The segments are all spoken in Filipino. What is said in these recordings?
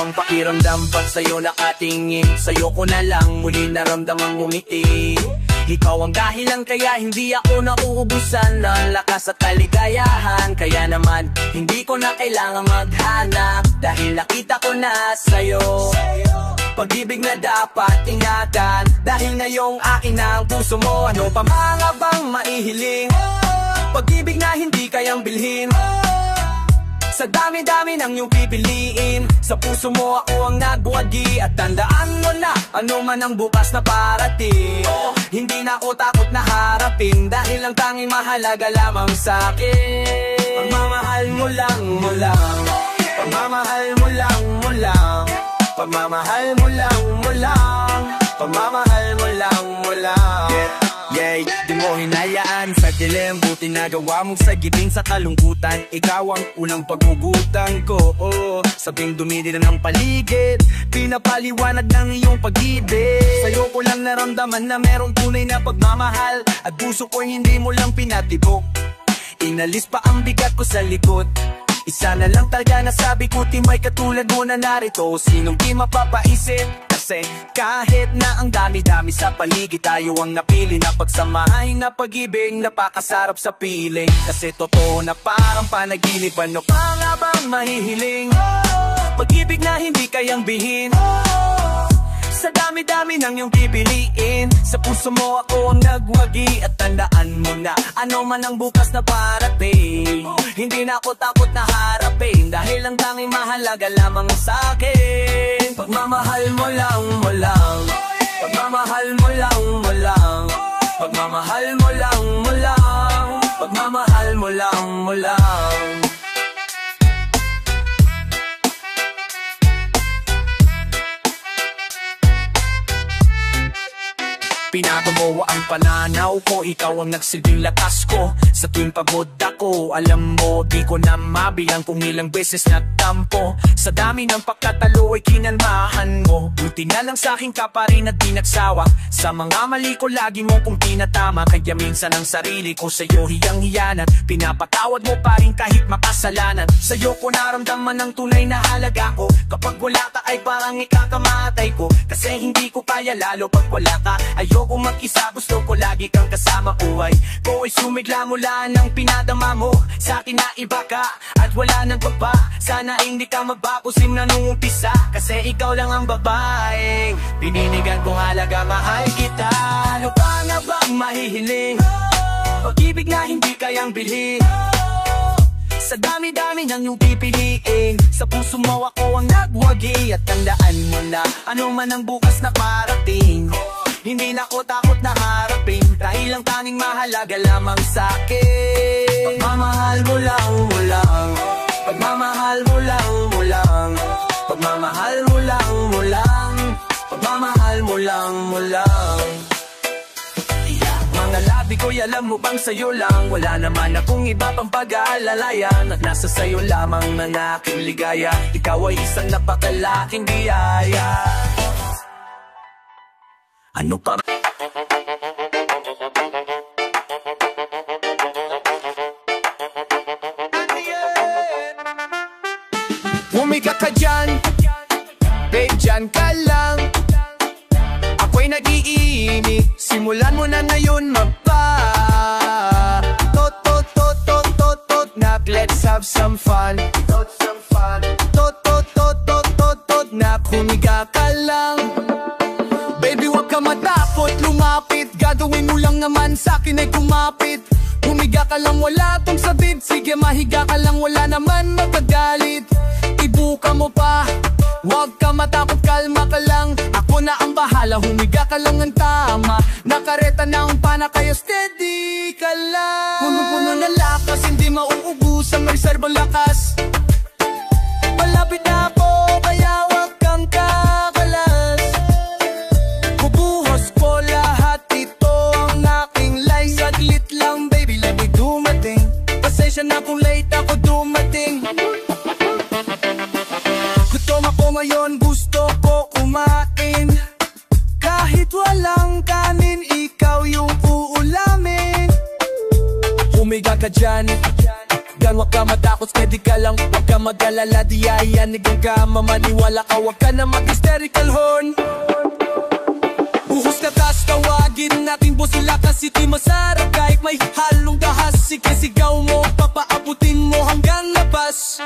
ang pakiramdam pag sa'yo nakatingin. Sa'yo ko na lang muli naramdamang ngumiti. Ikaw ang dahilan kaya hindi ako nauubusan ng lakas at kaligayahan. Kaya naman hindi ko na kailangang maghanap, dahil nakita ko na sa'yo pag-ibig na dapat ingatan. Dahil ngayong akin na ang puso mo, ano pa mga bang maihiling? Pag-ibig na hindi kayang bilhin. Sa dami-dami ng iyong pipiliin, sa puso mo ako ang nagbuwagi. At tandaan mo na, ano man ang bukas na parating, hindi na ako takot na harapin, dahil ang tanging mahalaga lamang sa'kin pagmamahal mo lang, mo lang. Pagmamahal mo lang, mo lang. Pagmamahal mo lang, mo lang. Pagmamahal mo lang, mo lang. Yeah, di mo hinayaan sa dilim, buti nagawa mong sagipin sa kalungkutan. Ikaw ang unang paghugutan ko, sabing dumidira ng paligid, pinapaliwanag ng iyong pag-ibig. Sa'yo ko lang naramdaman na merong tunay na pagmamahal, at puso ko hindi mo lang pinatibok. Inalis pa ang bigat ko sa likod. Isa na lang talaga nasabi ko, di may katulad mo na narito. Sinong di mapapaisip? Kasi kahit na ang dami-dami sa paligid, tayo ang napili na pagsamahin na pag-ibig. Napakasarap sa piling, kasi totoo na parang panaginip. Ano pa nga bang mahihiling? Pag-ibig na hindi kayang bihin. Sa dami-dami ng iyong pipiliin, sa puso mo ako ang nagwagi. At tandaan mo na, ano man ang bukas na parating, hindi na ako takot na harapin, dahil ang tanging mahalaga lamang sa'kin pagmamahal mo lang, mo lang. Pagmamahal mo lang, mo lang. Pagmamahal mo lang, mo lang. Pagmamahal mo lang, mo lang. Pinago mo ang pananaw ko, ikaw ang nagsilbing lakas ko sa tuwing pagod ako. Alam mo, di ko na mabilang kung ilang beses natampo. Sa dami ng pagkatalo ay kinalmahan mo. Buti na lang sa'kin ka pa rin at di nagsawa. Sa mga mali ko lagi mo kung tinatama, kaya minsan ang sarili ko sa'yo hiyang-hiyanan. Pinapatawad mo pa rin kahit makasalanan. Sa'yo ko naramdaman ng tunay na halaga ko. Kapag wala ka ay parang ikakamatay ko, kasi hindi ko kaya lalo pag wala ka. Ayoko mag-isa, gusto ko lagi kang kasama. Buhay ko ay sumigla mula nang pinadama mo sa'kin na iba ka, at wala nang baba. Sana hindi ka magbago simula nung umpisa, kasi ikaw lang ang babaeng pininigan kong halaga, mahal kita. Ano pa nga bang mahihiling? Pag-ibig na hindi kayang bilhin. Sa dami-dami ng iyong pipiliin, sa puso mo ako ang nagwagi. At tandaan mo na, ano man ang bukas na parating, hindi na ako takot na harapin, dahil ang tanging mahalaga lamang sa'kin pagmamahal mo lang, mo lang. Pagmamahal mo lang, mo lang. Pagmamahal mo lang, mo lang. Pagmamahal mo lang, mo lang. Mga labi ko'y alam mo bang sa'yo lang, wala naman akong iba pang pag-aalalayan, at nasa sa'yo lamang ng aking ligaya. Ikaw ay isang napakalaking biyaya. Ano pa? Humiga ka dyan, babe, dyan ka lang. Ako'y nag-iinit, simulan mo na ngayon magpa. Tot, tot, tot, tot, tot, tot, nak, let's have some fun. Tot, some fun. Tot, tot, tot, tot, tot, tot, nak, humiga ka lang. Baby, wag ka matakot, lumapit. Gagawin mo lang naman sa'kin ay kumapit. Humiga ka lang, wala tong sabid. Sige, mahiga ka lang, wala naman magagalit. Ibuka mo pa, wag ka matakot, kalma ka lang. Ako na ang bahala, humiga ka lang ng tama. Nakareta na ang pana, kaya steady ka lang. Puno-puno na lakas, hindi mauubos ang reserbang lakas. Malapit na ako, kaya wag kang kakalas. Bubuhos ko lahat, ito ang aking life. Saglit lang baby, let me dumating. Pasensya na kung late ako dumating. Gutom ako ngayon, gusto ko kumain. Kahit walang kanin, ikaw yung uulamin. Humiga ka dyan, shotgun. Wag ka matakot, steady ka lang, wag ka mag-alala. Di yayanigan ka, mamaniwala ka, wag ka na mag-hysterical horn. Buhos na tas, tawagin natin Busilaka City. Masarap kahit may halong dahas. Sige sigaw mo, papaabutin mo hanggang labas.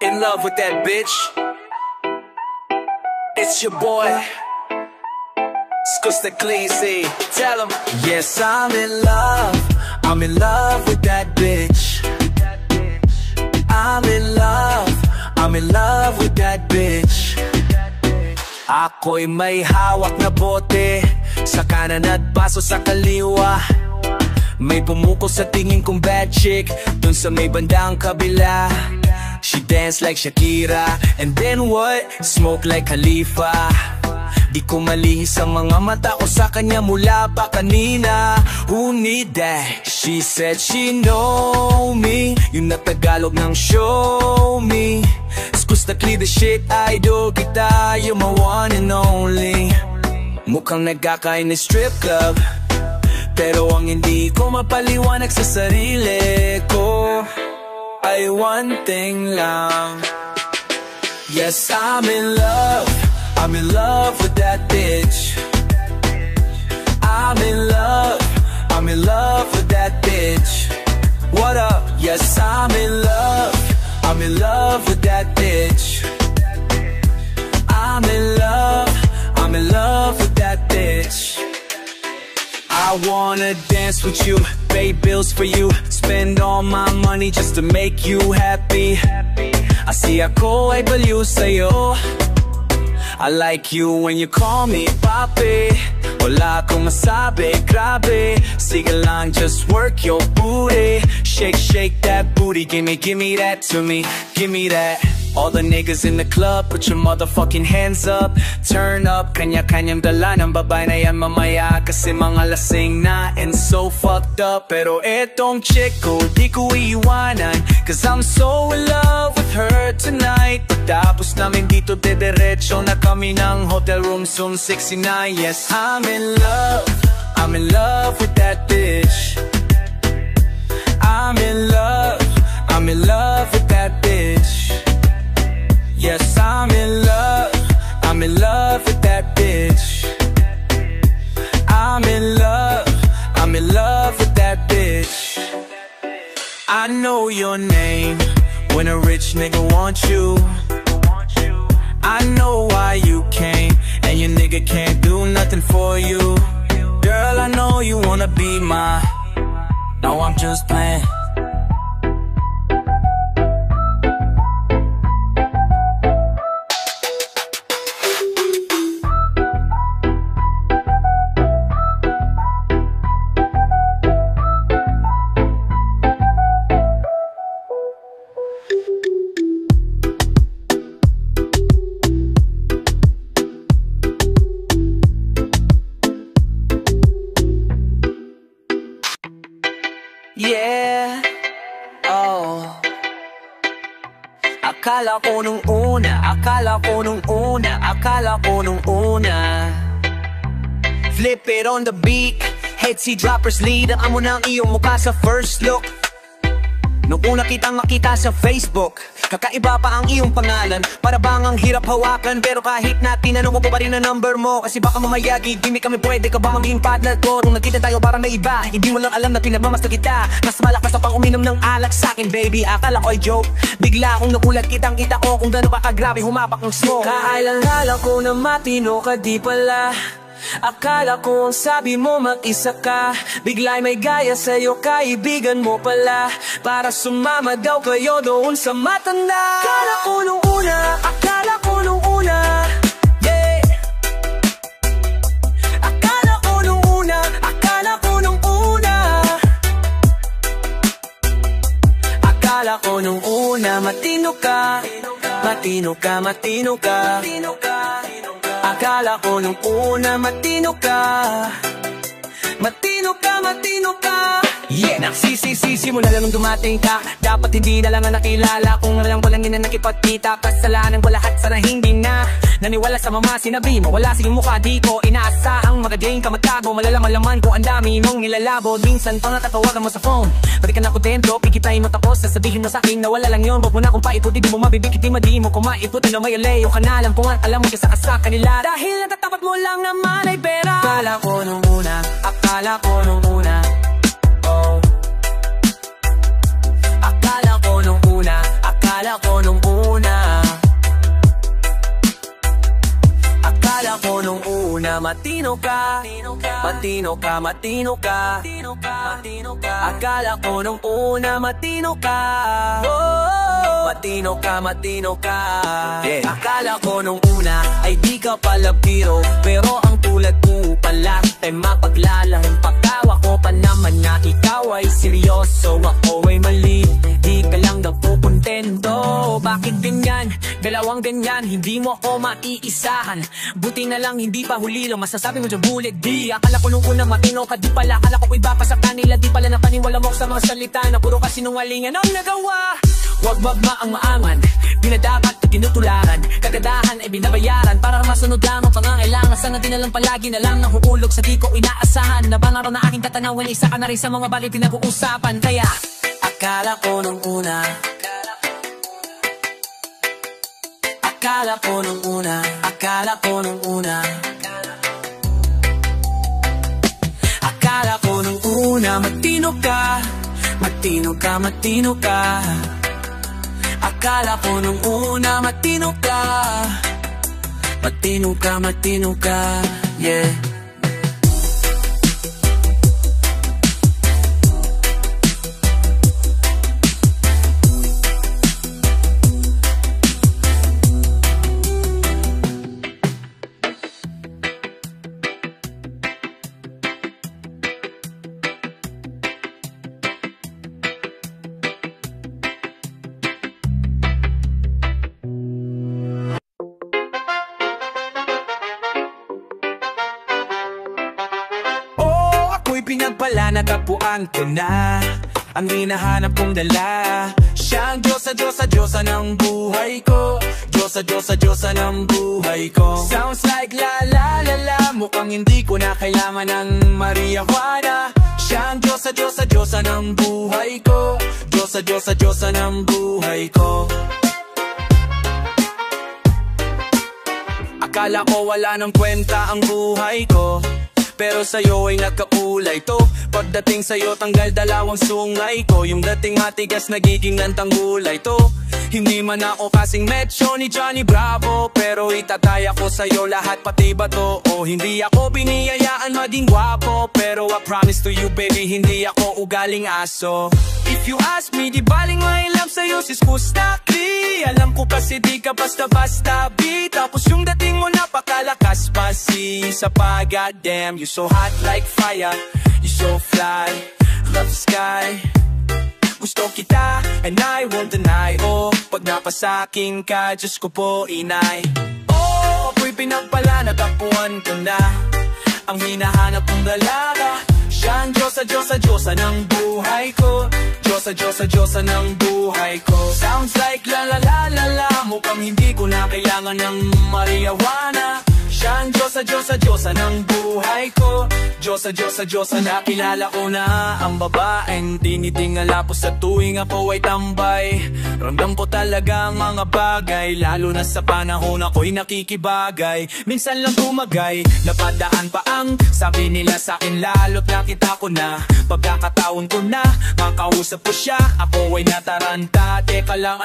In love with that bitch. It's your boy Skusta Cleansy. Tell him. Yes, I'm in love. I'm in love with that bitch. I'm in love. I'm in love with that bitch. Ako'y may hawak na bote sa kanan at baso sa kaliwa. May pumuko sa tingin kong bad chick dun sa may bandang kabila. She dance like Shakira, and then what? Smoke like Khalifa. Di ko malihis ang mga mata ko sa kanya mula pa kanina. Who need that? She said she know me. Yung na Tagalog ng show me. Skusta clear the shit, idol kita. You're my one and only. Mukhang nagkakain na strip club, pero ang hindi ko mapaliwanag sa sarili ko ay one thing lang. Yes, I'm in love. I'm in love with that bitch. I'm in love. I'm in love with that bitch. What up? Yes, I'm in love. I'm in love with that bitch. I'm in love. I'm in love with that bitch. I wanna dance with you, pay bills for you, spend all my money just to make you happy. I see ako ay baliw sa'yo. I like you when you call me papi. Wala akong masabi, grabe. Sige lang, just work your booty. Shake, shake that booty, gimme that to me, gimme that. All the niggas in the club, put your motherfucking hands up. Turn up, kanya-kanyang dala ng babae na yan mamaya. Kasi mga lasing na and so fucked up. Pero etong chick ko, di ko iiwanan, cause I'm so in love with her tonight. Pagtapos namin dito, dediretso na kami ng hotel room soon 69. Yes, I'm in love. I'm in love with that bitch. I'm in love. I'm in love with that bitch. Yes, I'm in love. I'm in love with that bitch. I'm in love. I'm in love with that bitch. I know your name when a rich nigga wants you. I know why you came, and your nigga can't do nothing for you. Girl, I know you wanna be mine. No, I'm just playing. Yeah, oh. Akala ko nung una flip it on the beat, head C droppers lead. Ang mo ng iyong mukha sa first look. Nung una kitang makita sa Facebook, kakaiba pa ang iyong pangalan. Para bang ang hirap hawakan, pero kahit na tinanong ko pa rin ang number mo. Kasi baka mamaya gigimik kami, pwede ka ba maging partner ko? Nung nagkita tayo parang may iba, hindi mo lang alam na pinagmamasta kita. Mas malakas na pang uminom ng alak sa'kin, baby. Akala ko ay joke, bigla akong nagulat, kitang kita ko kung gano'n pa kagrabe humapak ng smoke. Kailangan ko na matino ka, di pala. Akala ko ang sabi mo mag-isa ka, bigla'y may gaya sa'yo, kaibigan mo pala. Para sumama daw kayo doon sa matanda. Akala ko nung una, akala ko nung una, yeah. Akala ko nung una, akala ko nung una. Akala ko nung una, matino ka, matino ka, matino ka. Akala ko nung una, matino ka, matino ka, matino ka. Yeah, nagsisisi mo na lang nung dumating ka. Dapat hindi na lang ang nakilala, kung na lang walang ina nakipagkita. Kasalanan ko lahat, sana hindi na naniwala sa mga sinabi mo. Wala siyang mukha, di ko inaasahang magagaling ka magtago. Malalang-malaman ko ang dami mong nilalabo. Minsan pang natatawagan mo sa phone, balikan ako dentro, pikitain mo tapos sasabihin mo sa'kin na wala lang yun. Huwag mo na kung paiputi, di mo mabibigit, di mo kumaiputi na may alayo ka na lang. Kung alam mo kasa ka sa kanila, dahil natatapat mo lang naman ay pera. Akala ko nung una, akala ko nung una, oh. Akala ko nung una, akala ko nung una, akala ko nung una, matino ka, matino ka, matino ka. Akala ko nung una, matino ka, oh, matino ka, matino ka. Yeah. Akala ko nung una ay di ka pala biro, pero ang tulad mo pala ay mapaglalang. Pagkawa ko pa naman na ikaw ay seryoso, ako ay mali, di ka lang daw pupuntendo. Bakit ganyan, dalawang ganyan, hindi mo ako maiisahan. Buti na lang hindi pa huli lang masasabi mo dyan bullet di. Akala ko nung una matino ka, di pala. Akala ko iba pa sa kanila, di pala napaniwala mo sa mga salita na puro kasinungalingan ang nagawa. Wag magma ang maaman, dinadapat at tinutularan. Kagadahan ay binabayaran para masunod lang ang pangangailangan. Sana din na lang palagi na lang nahuulog sa di ko inaasahan. Nabangan ro na aking tatanawan, isa ka na rin sa mga balik pinag-uusapan. Kaya akala ko nung una, akala ko nung una, akala ko nung una, akala ko nung una, matino ka, matino ka, matino ka. Akala ko nung una, matino ka, matino ka, matino ka, yeah. Pinagpala, natapuan ko na ang hinahanap kong dala. Siyang Diyosa, Diyosa, Diyosa ng buhay ko. Diyosa, Diyosa, Diyosa ng buhay ko. Sounds like la la la la, mukhang hindi ko na kailangan ng marijuana. Siyang Diyosa, Diyosa, Diyosa ng buhay ko. Diyosa, Diyosa, Diyosa ng buhay ko. Akala ko wala nang kwenta ang buhay ko, pero sa'yo ay nakakulay to. Pagdating sa'yo tanggal dalawang sungay ko. Yung dating matigas nagiging nantang gulay to. Hindi man ako kasing Metro ni Johnny Bravo, pero itataya ko sa'yo lahat pati bato. O hindi ako biniyayaan maging gwapo, pero I promise to you baby, hindi ako ugaling aso. If you ask me, di baling may love sa'yo sis Kustaki. Alam ko kasi di ka basta-basta B. Tapos yung dating mo napakalakas pa si sa pag, goddamn. You so hot like fire, you so fly, love the sky. Gusto kita and I won't deny. Oh, pag napasakin ka, Diyos ko po inay. Oh, ako'y pinagpala, natapuan ko na ang hinahanap kong dalaga. Siyang Diyosa, Diyosa, Diyosa ng buhay ko. Diyosa, Diyosa, Diyosa ng buhay ko. Sounds like la la la la la, mukhang hindi ko na kailangan ng marijuana. Siyang Diyosa, Diyos sa Diyosa ng buhay ko. Diyos sa Diyosa nakilala ko na ang babaeng tinitingala po sa tuwing ako ay tambay. Ramdam ko talaga ang mga bagay, lalo na sa panahon ako'y nakikibagay. Minsan lang tumagay, napadaan pa ang sabi nila sa akin, lalo't nakita ko na pagkakataon ko na makausap ko siya. Ako ay nataranta, teka lang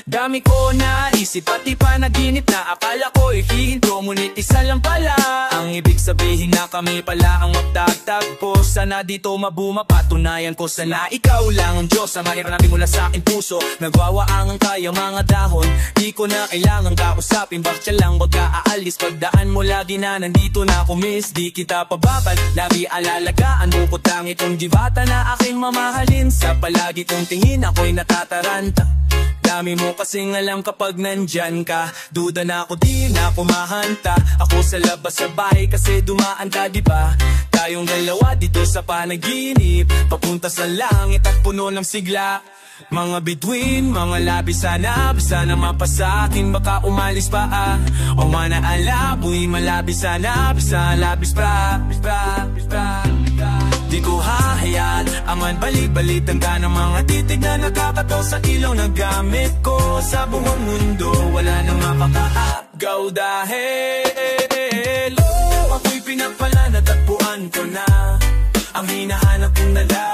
dami ko naisip pati panaginip na akala ko ihihinto, ngunit isa lang pala ang ibig sabihin na kami pala ang magtagtagpo. Sana dito mabuma, patunayan ko sana ikaw lang ang Diyos sa mahirapin mula sa aking puso. Nagwawaang ang kayang mga dahon, di ko na kailangang kausapin, bakit lang wag ka aalis. Pagdaan mo lagi na nandito na ako miss, di kita pababal, lagi alalagaan mo ko tang itong divata na aking mamahalin. Sa palagi kong tingin ako'y natataranta, dami mo kasing alam kapag nandyan ka. Duda na ako, di na kumahanta. Ako sa labas sa bahay kasi dumaan ka, di ba? Tayong dalawa dito sa panaginip, papunta sa langit at puno ng sigla. Mga bituin, mga labi sana mapasa akin, baka umalis pa o manaalaboy, malabi sana, bisa labis pa. Di ko hahayaan ang balik-balik tanda ng mga titig na nakakataw sa ilaw na gamit ko. Sa buong mundo wala nang mapakaagaw dahil ako'y pinagpala, natagpuan ko na ang hinahanap kong nala.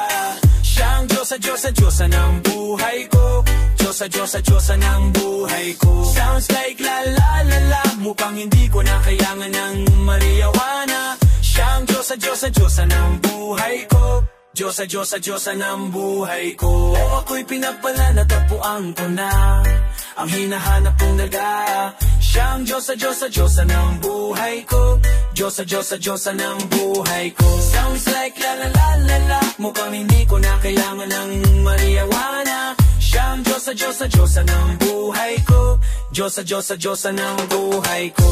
Siyang Diyos sa Diyosa ng buhay ko. Diyos sa Diyosa ng buhay ko. Sounds like la la la la, mukhang hindi ko na kailangan ng marijuana. Siyang Diyos sa Diyosa ng buhay ko. Diyos sa Diyosa ng buhay ko. Ako'y pinagpala, natagpuan ko na ang hinahanap kong naga. Siyang Diyos sa Diyosa ng buhay ko. Diyos sa Diyosa ng buhay ko. Sounds like la la la la la, mukhang hindi ko na kailangan ng marijuana. Siyang Diyos sa Diyosa ng buhay ko. Diyos sa Diyosa ng buhay ko.